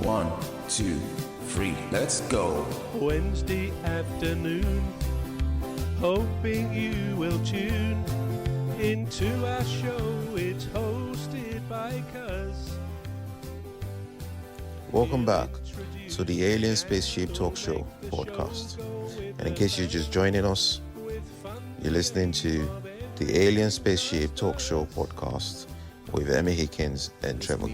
1, 2, 3, let's go. Wednesday afternoon, hoping you will tune into our show. It's hosted by Cuz. Welcome back to the Alien Spaceship Talk Show podcast. And in case you're just joining us, you're listening to the Alien Spaceship Talk Show podcast with Emmy Hikins and Trevor.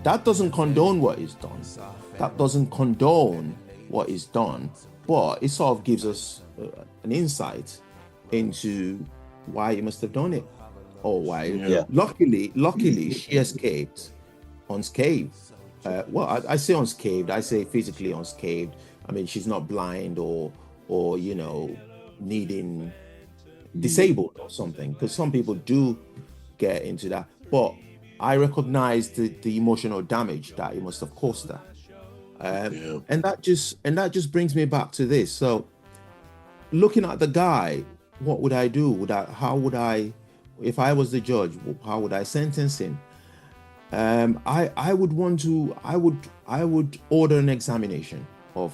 That doesn't condone what is done. That doesn't condone what is done, but it sort of gives us an insight into why he must have done it, or why. Yeah. Luckily, she escaped unscathed. I say unscathed. I say physically unscathed. I mean, she's not blind or needing disabled or something, because some people do get into that. But I recognize the emotional damage that it must have caused her, and that just brings me back to this. So, looking at the guy, what would I do? If I was the judge, how would I sentence him? I would order an examination of.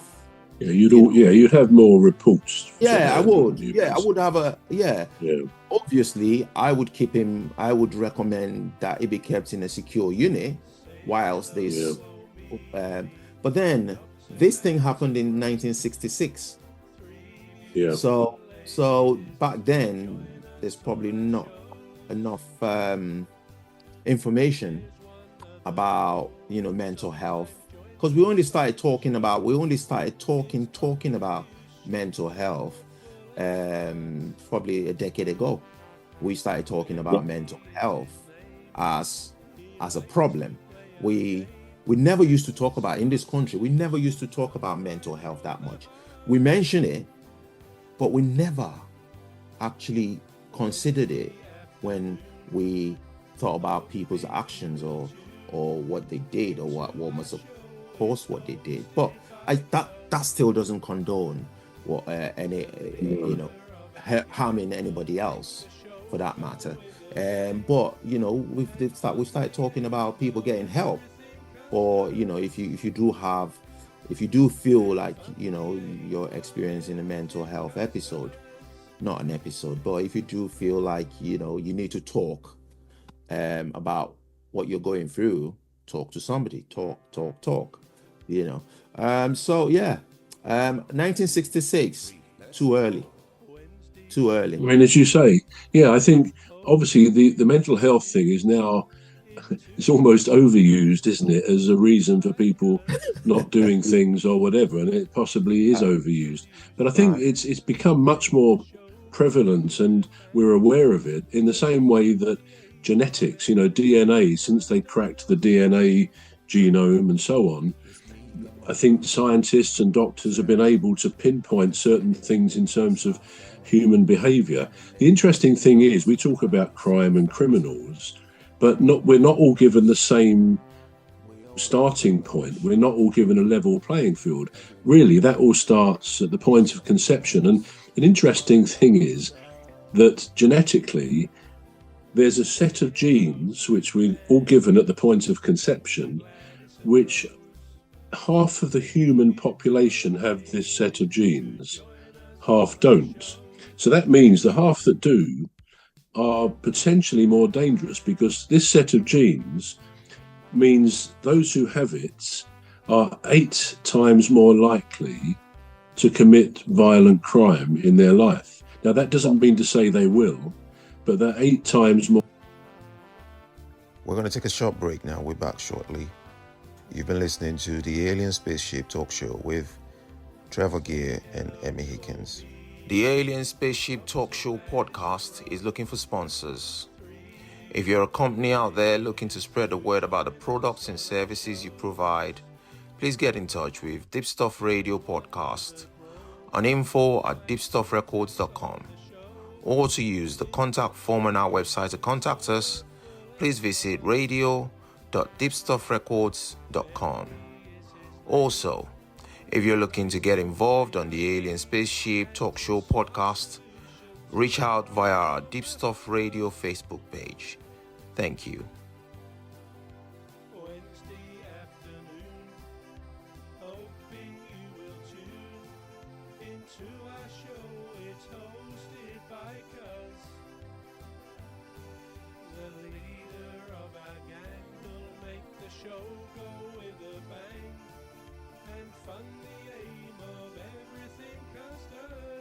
You'd have more reports. I would. I would have Obviously, I would keep him. I would recommend that he be kept in a secure unit whilst this. But then this thing happened in 1966. Yeah. So back then, there's probably not enough information about mental health. Because we only started talking about mental health probably a decade ago. We started talking about mental health as a problem. We never used to talk about, in this country, we never used to talk about mental health that much. We mention it, but we never actually considered it when we thought about people's actions or what they did, or what must have caused what they did. But that still doesn't condone what harming anybody else, for that matter. But we've started talking about people getting help, or if you do feel like you're experiencing a mental health episode, not an episode, but if you do feel like you need to talk about what you're going through, talk to somebody. Talk. 1966, too early. I mean, as you say, I think obviously the mental health thing is now, it's almost overused, isn't it, as a reason for people not doing things or whatever, and it possibly is overused. But I think it's become much more prevalent, and we're aware of it in the same way that genetics, DNA, since they cracked the DNA genome and so on, I think scientists and doctors have been able to pinpoint certain things in terms of human behavior. The interesting thing is, we talk about crime and criminals, but we're not all given the same starting point. We're not all given a level playing field. Really, that all starts at the point of conception. And an interesting thing is that genetically, there's a set of genes which we're all given at the point of conception, which half of the human population have this set of genes, half don't. So that means the half that do are potentially more dangerous, because this set of genes means those who have it are 8 times more likely to commit violent crime in their life. Now, that doesn't mean to say they will, but they're 8 times more. We're going to take a short break now. We're back shortly. You've been listening to the Alien Spaceship Talk Show with Trevor and Emmy Hikins. The Alien Spaceship Talk Show podcast is looking for sponsors. If you're a company out there looking to spread the word about the products and services you provide, please get in touch with Deepstuff Radio Podcast on info@deepstuffrecords.com, or to use the contact form on our website to contact us, please visit radio.deepstuffrecords.com. Also, if you're looking to get involved on the Alien Spaceship Talk Show podcast, reach out via our Deepstuff Radio Facebook page. Thank you. into our show. It's hosted by Cuz. The leader of our gang will make the show go with a bang and fund the aim of everything Cuz does.